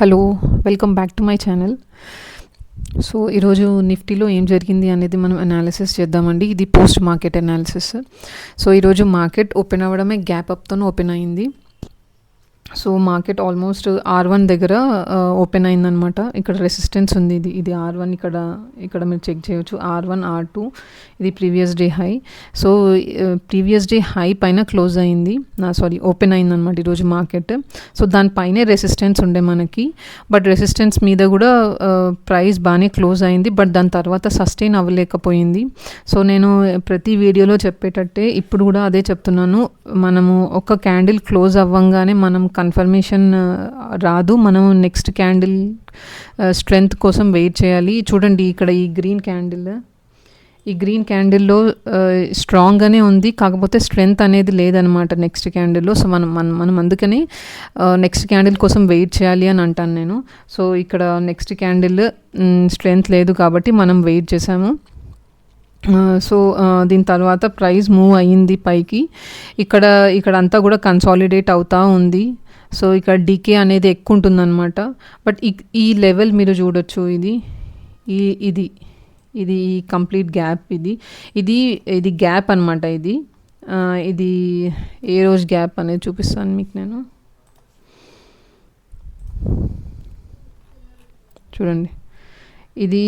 Hello, welcome back to my channel. So ఈరోజు నిఫ్టీలో ఏం జరిగింది అనేది మనం అనాలిసిస్ చేద్దామండి. ఇది పోస్ట్ మార్కెట్ అనాలిసిస్. సో ఈరోజు మార్కెట్ ఓపెన్ అవ్వడమే గ్యాప్ అప్తో ఓపెన్ అయింది. సో మార్కెట్ ఆల్మోస్ట్ R1 దగ్గర ఓపెన్ అయిందనమాట. ఇక్కడ రెసిస్టెన్స్ ఉంది, ఇది R1. ఇక్కడ మీరు చెక్ చేయొచ్చు, R1 R2 ఇది previous day high. So previous day high పైన క్లోజ్ అయింది, ఓపెన్ అయిందనమాట ఈరోజు మార్కెట్. సో దానిపైనే రెసిస్టెన్స్ ఉండే మనకి, బట్ రెసిస్టెన్స్ మీద కూడా ప్రైస్ బాగానే క్లోజ్ అయింది, బట్ దాని తర్వాత సస్టైన్ అవ్వలేకపోయింది. సో నేను ప్రతి వీడియోలో చెప్పేటట్టే ఇప్పుడు కూడా అదే చెప్తున్నాను, మనము ఒక క్యాండిల్ క్లోజ్ అవ్వంగానే మనం కన్ఫర్మేషన్ రాదు, మనం నెక్స్ట్ క్యాండిల్ స్ట్రెంగ్త్ కోసం వెయిట్ చేయాలి. చూడండి, ఇక్కడ ఈ గ్రీన్ క్యాండిల్లో స్ట్రాంగ్గానే ఉంది, కాకపోతే స్ట్రెంగ్త్ అనేది లేదనమాట నెక్స్ట్ క్యాండిల్లో. సో మనం అందుకని నెక్స్ట్ క్యాండిల్ కోసం వెయిట్ చేయాలి అని అంటాను నేను. సో ఇక్కడ నెక్స్ట్ క్యాండిల్ స్ట్రెంగ్త్ లేదు కాబట్టి మనం వెయిట్ చేసాము. సో దీని తర్వాత ప్రైస్ మూవ్ అయ్యింది పైకి. ఇక్కడ అంతా కూడా కన్సాలిడేట్ అవుతూ ఉంది. సో ఇక్కడ డీకే అనేది ఎక్కువ ఉంటుందన్నమాట. బట్ ఈ లెవెల్ మీరు చూడొచ్చు, ఇది కంప్లీట్ గ్యాప్, ఇది గ్యాప్ అనమాట. ఇది ఏ రోజు గ్యాప్ అనేది చూపిస్తాను మీకు నేను. చూడండి, ఇది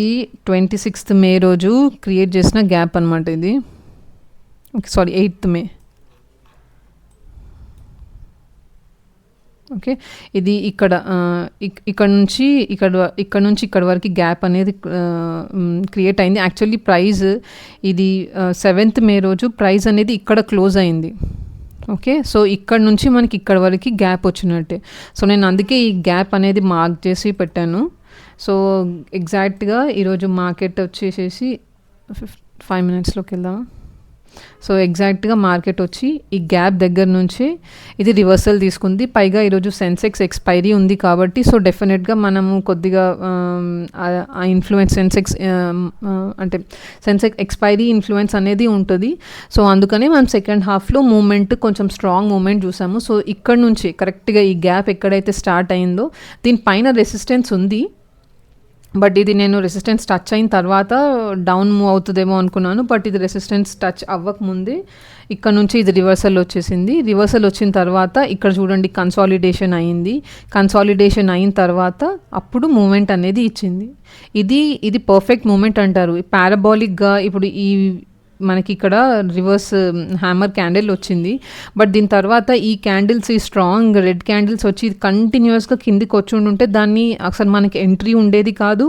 26th మే రోజు క్రియేట్ చేసిన గ్యాప్ అనమాట. ఇది 8th మే. ఓకే, ఇది ఇక్కడ నుంచి ఇక్కడ వరకు గ్యాప్ అనేది క్రియేట్ అయింది. యాక్చువల్లీ ప్రైస్ ఇది 7th మే రోజు ప్రైస్ అనేది ఇక్కడ క్లోజ్ అయింది. ఓకే, సో ఇక్కడ నుంచి మనకి ఇక్కడ వరకు గ్యాప్ వచ్చినట్టే. సో నేను అందుకే ఈ గ్యాప్ అనేది మార్క్ చేసి పెట్టాను. సో ఎగ్జాక్ట్గా ఈరోజు మార్కెట్ వచ్చేసేసి 5 minutesలోకి వెళ్దాం. సో ఎగ్జాక్ట్గా మార్కెట్ వచ్చి ఈ గ్యాప్ దగ్గర నుంచి ఇది రివర్సల్ తీసుకుంది. పైగా ఈరోజు సెన్సెక్స్ ఎక్స్పైరీ ఉంది కాబట్టి సో డెఫినెట్గా మనము కొద్దిగా ఆ ఇన్ఫ్లుయెన్స్ సెన్సెక్స్ ఎక్స్పైరీ ఇన్ఫ్లుయెన్స్ అనేది ఉంటుంది. సో అందుకని మనం సెకండ్ హాఫ్లో మూమెంట్ కొంచెం స్ట్రాంగ్ మూమెంట్ చూసాము. సో ఇక్కడ నుంచి కరెక్ట్గా ఈ గ్యాప్ ఎక్కడైతే స్టార్ట్ అయిందో దీనిపైన రెసిస్టెన్స్ ఉంది, బట్ ఇది నేను రెసిస్టెన్స్ టచ్ అయిన తర్వాత డౌన్ మూవ్ అవుతుందేమో అనుకున్నాను. బట్ ఇది రెసిస్టెన్స్ టచ్ అవ్వకముందే ఇక్కడ నుంచి ఇది రివర్సల్ వచ్చేసింది. రివర్సల్ వచ్చిన తర్వాత ఇక్కడ చూడండి కన్సాలిడేషన్ అయింది. కన్సాలిడేషన్ అయిన తర్వాత అప్పుడు మూమెంట్ అనేది ఇచ్చింది. ఇది పర్ఫెక్ట్ మూమెంట్ అంటారు. పారాబాలిక్గా ఇప్పుడు మనకి ఇక్కడ రివర్స్ హ్యామర్ క్యాండిల్ వచ్చింది, బట్ దీని తర్వాత ఈ క్యాండిల్స్, ఈ స్ట్రాంగ్ రెడ్ క్యాండిల్స్ వచ్చి కంటిన్యూస్గా కిందికి వచ్చి ఉంటే దాన్ని అసలు మనకి ఎంట్రీ ఉండేది కాదు.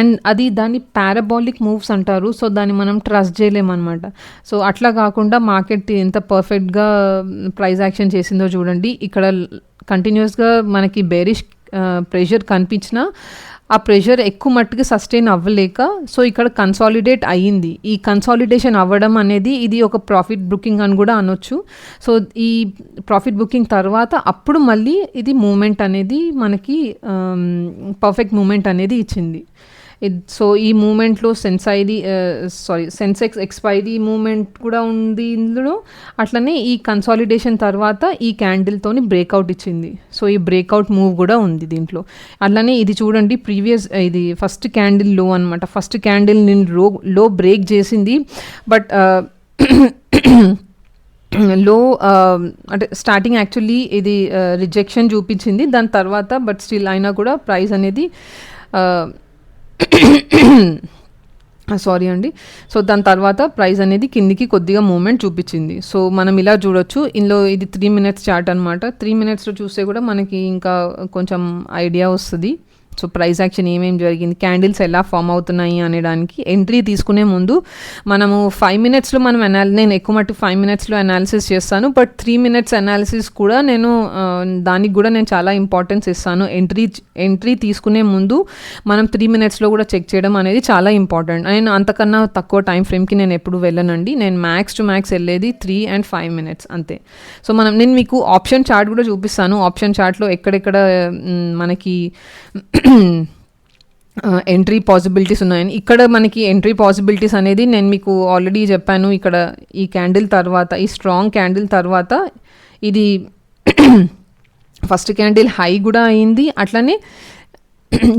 అండ్ దాన్ని పారాబాలిక్ మూవ్స్ అంటారు. సో దాన్ని మనం ట్రస్ట్ చేయలేమన్నమాట. సో అట్లా కాకుండా మార్కెట్ ఎంత పర్ఫెక్ట్గా ప్రైస్ యాక్షన్ చేసిందో చూడండి. ఇక్కడ కంటిన్యూస్గా మనకి బేరిష్ ప్రెషర్ కనిపించినా ఆ ప్రెషర్ ఎక్కువ మట్టుకు సస్టైన్ అవ్వలేక సో ఇక్కడ కన్సాలిడేట్ అయ్యింది. ఈ కన్సాలిడేషన్ అవ్వడం అనేది ఇది ఒక ప్రాఫిట్ బుకింగ్ అని కూడా అనొచ్చు. సో ఈ ప్రాఫిట్ బుకింగ్ తర్వాత అప్పుడు మళ్ళీ ఇది మూమెంట్ అనేది మనకి పర్ఫెక్ట్ మూమెంట్ అనేది ఇచ్చింది. సో ఈ మూమెంట్లో సెన్సెక్స్ ఎక్స్పైరీ మూమెంట్ కూడా ఉంది ఇందులో. అట్లనే ఈ కన్సాలిడేషన్ తర్వాత ఈ క్యాండిల్తోని బ్రేక్అవుట్ ఇచ్చింది. సో ఈ బ్రేక్అవుట్ మూవ్ కూడా ఉంది దీంట్లో. అట్లనే ఇది చూడండి, ఇది ఫస్ట్ క్యాండిల్ లో అనమాట. ఫస్ట్ క్యాండిల్ నేను లో బ్రేక్ చేసింది, బట్ లో అంటే స్టార్టింగ్ యాక్చువల్లీ ఇది రిజెక్షన్ చూపించింది. దాని తర్వాత బట్ స్టిల్ అయినా కూడా ప్రైస్ అనేది సో దాని తర్వాత ప్రైస్ అనేది కిందికి కొద్దిగా మూమెంట్ చూపించింది. సో మనం ఇలా చూడొచ్చు. ఇందులో ఇది 3 minutes చార్ట్ అనమాట. 3 minutesలో చూస్తే కూడా మనకి ఇంకా కొంచెం ఐడియా వస్తుంది. సో ప్రైస్ యాక్షన్ ఏమేమి జరిగింది, క్యాండిల్స్ ఎలా ఫామ్ అవుతున్నాయి అనేదానికి. ఎంట్రీ తీసుకునే ముందు మనము 5 minutesలో నేను ఎక్కువ మట్టు 5 minutesలో అనాలిసిస్ చేస్తాను, బట్ 3 minutes అనాలిసిస్ కూడా దానికి కూడా నేను చాలా ఇంపార్టెన్స్ ఇస్తాను. ఎంట్రీ తీసుకునే ముందు మనం 3 minutesలో కూడా చెక్ చేయడం అనేది చాలా ఇంపార్టెంట్. నేను అంతకన్నా తక్కువ టైం ఫ్రేమ్కి నేను ఎప్పుడు వెళ్ళనండి. నేను మ్యాక్స్ టు మ్యాక్స్ వెళ్ళేది 3 and 5 minutes అంతే. సో నేను మీకు ఆప్షన్ చార్ట్ కూడా చూపిస్తాను. ఆప్షన్ చార్ట్లో ఎక్కడెక్కడ మనకి ఎంట్రీ పాసిబిలిటీస్ ఉన్నాయని. ఇక్కడ మనకి ఎంట్రీ పాసిబిలిటీస్ అనేది నేను మీకు ఆల్రెడీ చెప్పాను. ఇక్కడ ఈ క్యాండిల్ తర్వాత, ఈ స్ట్రాంగ్ క్యాండిల్ తర్వాత ఇది ఫస్ట్ క్యాండిల్ హై కూడా అయింది. అట్లనే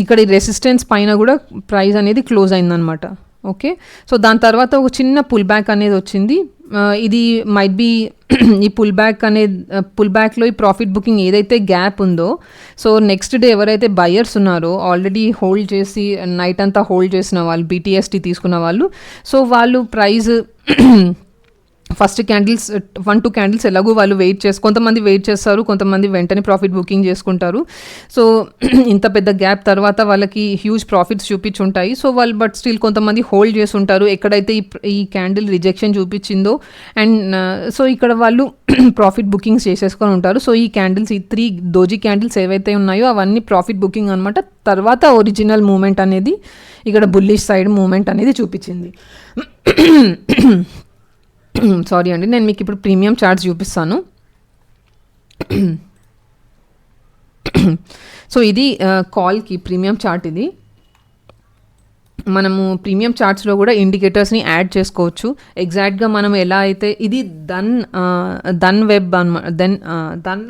ఇక్కడ ఈ రెసిస్టెన్స్ పైన కూడా ప్రైస్ అనేది క్లోజ్ అయిందనమాట. ఓకే, సో దాని తర్వాత ఒక చిన్న పుల్ బ్యాక్ అనేది వచ్చింది. ఇది మైట్ బీ ఈ పుల్ బ్యాక్లో ఈ ప్రాఫిట్ బుకింగ్ ఏదైతే గ్యాప్ ఉందో, సో నెక్స్ట్ డే ఎవరైతే బయర్స్ ఉన్నారో ఆల్రెడీ హోల్డ్ చేసి నైట్ అంతా హోల్డ్ చేసిన వాళ్ళు, BTST తీసుకున్న వాళ్ళు, సో వాళ్ళు ప్రైస్ ఫస్ట్ క్యాండిల్స్ 1-2 క్యాండిల్స్ ఎలాగో వాళ్ళు కొంతమంది వెయిట్ చేస్తారు, కొంతమంది వెంటనే ప్రాఫిట్ బుకింగ్ చేసుకుంటారు. సో ఇంత పెద్ద గ్యాప్ తర్వాత వాళ్ళకి హ్యూజ్ ప్రాఫిట్స్ చూపించుంటాయి. సో వాళ్ళు బట్ స్టిల్ కొంతమంది హోల్డ్ చేసి ఉంటారు ఎక్కడైతే ఈ క్యాండిల్ రిజెక్షన్ చూపించిందో. అండ్ సో ఇక్కడ వాళ్ళు ప్రాఫిట్ బుకింగ్స్ చేసేసుకొని ఉంటారు. సో ఈ క్యాండిల్స్, ఈ 3 డోజీ క్యాండిల్స్ ఏవైతే ఉన్నాయో అవన్నీ ప్రాఫిట్ బుకింగ్ అనమాట. తర్వాత ఒరిజినల్ మూమెంట్ అనేది ఇక్కడ బుల్లిష్ సైడ్ మూమెంట్ అనేది చూపించింది. సారీ అండి, నేను మీకు ఇప్పుడు ప్రీమియం చార్ట్స్ చూపిస్తాను. సో ఇది కాల్కి ప్రీమియం చార్ట్. ఇది మనము ప్రీమియం చార్ట్స్లో కూడా ఇండికేటర్స్ని యాడ్ చేసుకోవచ్చు. ఎగ్జాక్ట్గా మనం ఎలా అయితే, ఇది దన్ వెబ్ అనమాట, దన్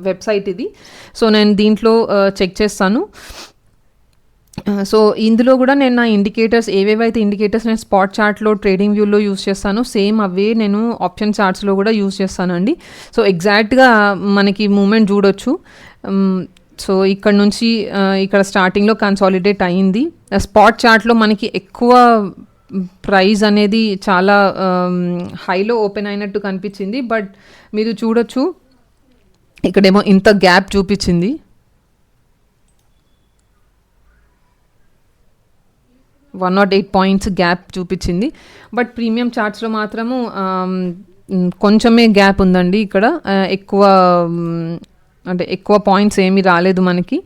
వెబ్సైట్ ఇది. సో నేను దీంట్లో చెక్ చేస్తాను. సో ఇందులో కూడా నేను నా ఇండికేటర్స్ ఏవేవైతే ఇండికేటర్స్ నేను స్పాట్ చార్ట్లో, ట్రేడింగ్ వ్యూలో యూస్ చేస్తాను, సేమ్ అవే నేను ఆప్షన్ చార్ట్స్లో కూడా యూస్ చేస్తాను అండి. సో ఎగ్జాక్ట్గా మనకి మూమెంట్ చూడొచ్చు. సో ఇక్కడ నుంచి ఇక్కడ స్టార్టింగ్లో కన్సాలిడేట్ అయ్యింది. స్పాట్ చార్ట్లో మనకి ఎక్కువ ప్రైస్ అనేది చాలా హైలో ఓపెన్ అయినట్టు కనిపించింది. బట్ మీరు చూడొచ్చు ఇక్కడేమో ఇంత గ్యాప్ చూపించింది. 108 పాయింట్స్ గ్యాప్ చూపించింది. బట్ ప్రీమియం చార్ట్స్లో మాత్రము కొంచెమే గ్యాప్ ఉందండి. ఇక్కడ ఎక్కువ పాయింట్స్ ఏమీ రాలేదు మనకి.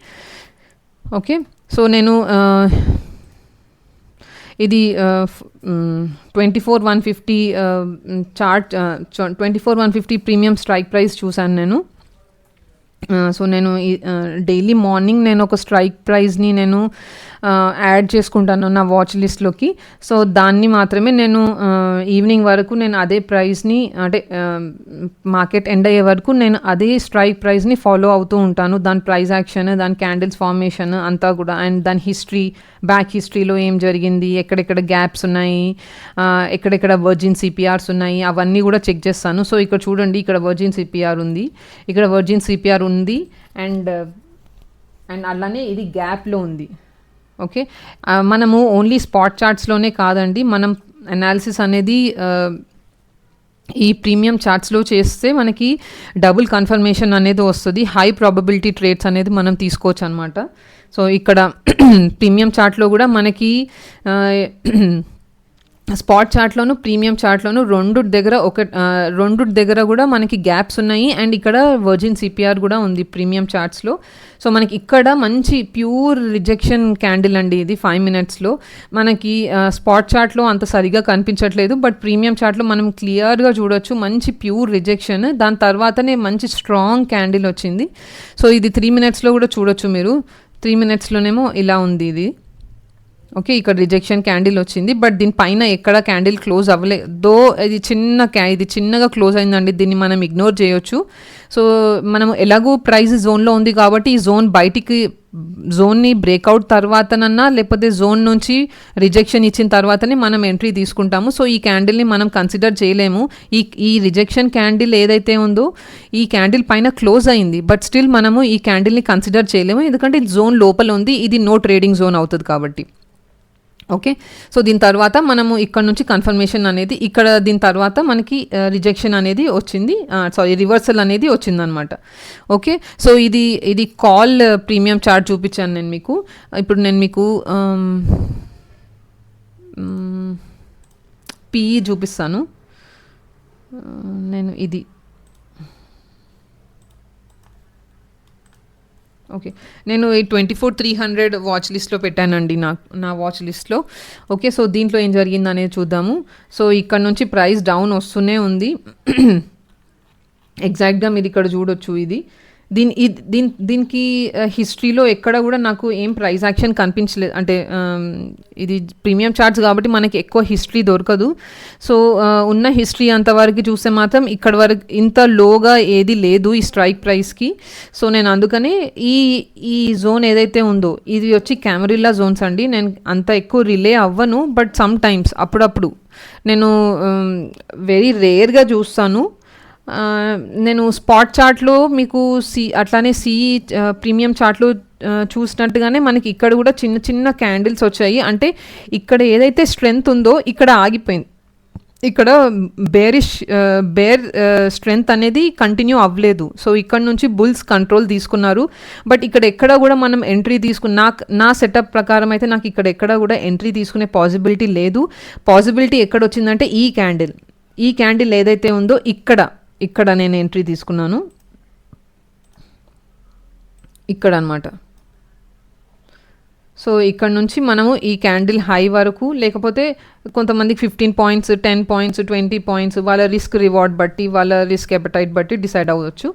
ఓకే, సో నేను ఇది 24,150 చార్ట్, 24,150 ప్రీమియం స్ట్రైక్ ప్రైస్ చూశాను నేను. సో నేను డైలీ మార్నింగ్ నేను ఒక స్ట్రైక్ ప్రైస్ని నేను యాడ్ చేసుకుంటాను నా వాచ్ లిస్ట్లోకి. సో దాన్ని మాత్రమే నేను ఈవినింగ్ వరకు నేను అదే ప్రైస్ని, అంటే మార్కెట్ ఎండ్ అయ్యే వరకు నేను అదే స్ట్రైక్ ప్రైస్ని ఫాలో అవుతూ ఉంటాను. దాని ప్రైస్ యాక్షన్, దాని క్యాండిల్స్ ఫార్మేషన్ అంతా కూడా, అండ్ దాని హిస్టరీ, బ్యాక్ హిస్టరీలో ఏం జరిగింది, ఎక్కడెక్కడ గ్యాప్స్ ఉన్నాయి, ఎక్కడెక్కడ వర్జిన్ CPRs ఉన్నాయి, అవన్నీ కూడా చెక్ చేస్తాను. సో ఇక్కడ చూడండి, ఇక్కడ వర్జిన్ CPR ఉంది, ఇక్కడ వర్జిన్ CPR ఉంది, అండ్ అలానే ఇది గ్యాప్లో ఉంది. ఓకే, మనము ఓన్లీ స్పాట్ చార్ట్స్లోనే కాదండి, మనం అనాలిసిస్ అనేది ఈ ప్రీమియం చార్ట్స్లో చేస్తే మనకి డబుల్ కన్ఫర్మేషన్ అనేది వస్తుంది. హై ప్రాబబిలిటీ ట్రేడ్స్ అనేది మనం తీసుకోవచ్చు అనమాట. సో ఇక్కడ ప్రీమియం చార్ట్లో కూడా మనకి స్పాట్ చార్ట్లోను ప్రీమియం చార్ట్లోను రెండు దగ్గర కూడా మనకి గ్యాప్స్ ఉన్నాయి. అండ్ ఇక్కడ వర్జిన్ CPR కూడా ఉంది ప్రీమియం చార్ట్స్లో. సో మనకి ఇక్కడ మంచి ప్యూర్ రిజెక్షన్ క్యాండిల్ అండి ఇది 5 minutesలో. మనకి స్పాట్ చార్ట్లో అంత సరిగా కనిపించట్లేదు, బట్ ప్రీమియం చార్ట్లో మనం క్లియర్గా చూడొచ్చు మంచి ప్యూర్ రిజెక్షన్. దాని తర్వాతనే మంచి స్ట్రాంగ్ క్యాండిల్ వచ్చింది. సో ఇది 3 minutesలో కూడా చూడొచ్చు మీరు. 3 minutesలోనేమో ఇలా ఉంది ఇది. ఓకే, ఇక్కడ రిజెక్షన్ క్యాండిల్ వచ్చింది, బట్ దీనిపైన ఎక్కడ క్యాండిల్ క్లోజ్ అవ్వలేదు. ఇది చిన్నగా క్లోజ్ అయిందండి, దీన్ని మనం ఇగ్నోర్ చేయొచ్చు. సో మనం ఎలాగూ ప్రైస్ జోన్లో ఉంది కాబట్టి ఈ జోన్ని బ్రేక్అవుట్ తర్వాతనన్నా, లేకపోతే జోన్ నుంచి రిజెక్షన్ ఇచ్చిన తర్వాతనే మనం ఎంట్రీ తీసుకుంటాము. సో ఈ క్యాండిల్ని మనం కన్సిడర్ చేయలేము. ఈ రిజెక్షన్ క్యాండిల్ ఏదైతే ఉందో ఈ క్యాండిల్ పైన క్లోజ్ అయింది, బట్ స్టిల్ మనము ఈ క్యాండిల్ని కన్సిడర్ చేయలేము, ఎందుకంటే జోన్ లోపల ఉంది, ఇది నో ట్రేడింగ్ జోన్ అవుతుంది కాబట్టి. ఓకే, సో దీని తర్వాత మనము ఇక్కడ నుంచి కన్ఫర్మేషన్ అనేది, ఇక్కడ దీని తర్వాత మనకి రిజెక్షన్ అనేది వచ్చింది, రివర్సల్ అనేది వచ్చిందనమాట. ఓకే, సో ఇది కాల్ ప్రీమియం చార్ట్ చూపించాను నేను మీకు. ఇప్పుడు నేను మీకు PE చూపిస్తాను. నేను ఇది ఓకే, నేను ఈ 24,300 వాచ్ లిస్ట్లో పెట్టానండి నా వాచ్ లిస్ట్లో. ఓకే, సో దీంట్లో ఏం జరిగింది అనేది చూద్దాము. సో ఇక్కడ నుంచి ప్రైస్ డౌన్ వస్తూనే ఉంది. ఎగ్జాక్ట్గా మీరు ఇక్కడ చూడొచ్చు, ఇది దీనికి హిస్టరీలో ఎక్కడ కూడా నాకు ఏం ప్రైస్ యాక్షన్ కనిపించలేదు. అంటే ఇది ప్రీమియం చార్ట్స్ కాబట్టి మనకి ఎక్కువ హిస్టరీ దొరకదు. సో ఉన్న హిస్టరీ అంతవరకు చూస్తే మాత్రం ఇక్కడ వరకు ఇంత లోగా ఏది లేదు ఈ స్ట్రైక్ ప్రైస్కి. సో నేను అందుకనే ఈ జోన్ ఏదైతే ఉందో ఇది వచ్చి క్యామరిల్లా జోన్స్ అండి. నేను అంత ఎక్కువ రిలే అవ్వను, బట్ సమ్ టైమ్స్ అప్పుడప్పుడు నేను వెరీ రేర్గా చూస్తాను. నేను స్పాట్ చార్ట్లో మీకు అట్లానే ప్రీమియం చార్ట్లో చూసినట్టుగానే మనకి ఇక్కడ కూడా చిన్న చిన్న క్యాండిల్స్ వచ్చాయి. అంటే ఇక్కడ ఏదైతే స్ట్రెంగ్త్ ఉందో ఇక్కడ ఆగిపోయింది. ఇక్కడ బేర్ స్ట్రెంగ్త్ అనేది కంటిన్యూ అవ్వలేదు. సో ఇక్కడ నుంచి బుల్స్ కంట్రోల్ తీసుకున్నారు. బట్ ఇక్కడ ఎక్కడ కూడా మనం ఎంట్రీ నా సెటప్ ప్రకారం అయితే నాకు ఇక్కడ ఎక్కడ కూడా ఎంట్రీ తీసుకునే పాసిబిలిటీ లేదు. పాసిబిలిటీ ఎక్కడ వచ్చిందంటే ఈ క్యాండిల్ ఏదైతే ఉందో ఇక్కడ నేను ఎంట్రీ తీసుకున్నాను, ఇక్కడ అనమాట. సో ఇక్కడ నుంచి మనము ఈ క్యాండిల్ హై వరకు, లేకపోతే కొంతమందికి 15 పాయింట్స్ 10 పాయింట్స్ 20 పాయింట్స్ వాళ్ళ రిస్క్ రివార్డ్ బట్టి, వాళ్ళ రిస్క్ ఎపటైట్ బట్టి డిసైడ్ అవ్వచ్చు.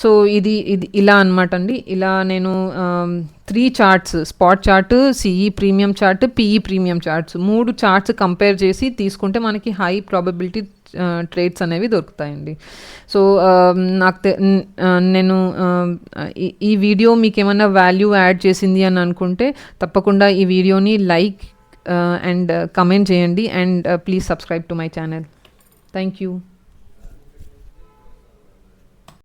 సో ఇది ఇలా అనమాట అండి. ఇలా నేను 3 charts, spot chart, CE premium chart, PE premium charts 3 charts compare చేసి తీసుకుంటే మనకి హై ప్రాబబిలిటీ ట్రేడ్స్ అనేవి దొరుకుతాయండి. సో నేను ఈ వీడియో మీకు ఏమైనా వాల్యూ యాడ్ చేసింది అని అనుకుంటే తప్పకుండా ఈ వీడియోని లైక్ అండ్ కమెంట్ చేయండి, and please subscribe to my channel. Thank you.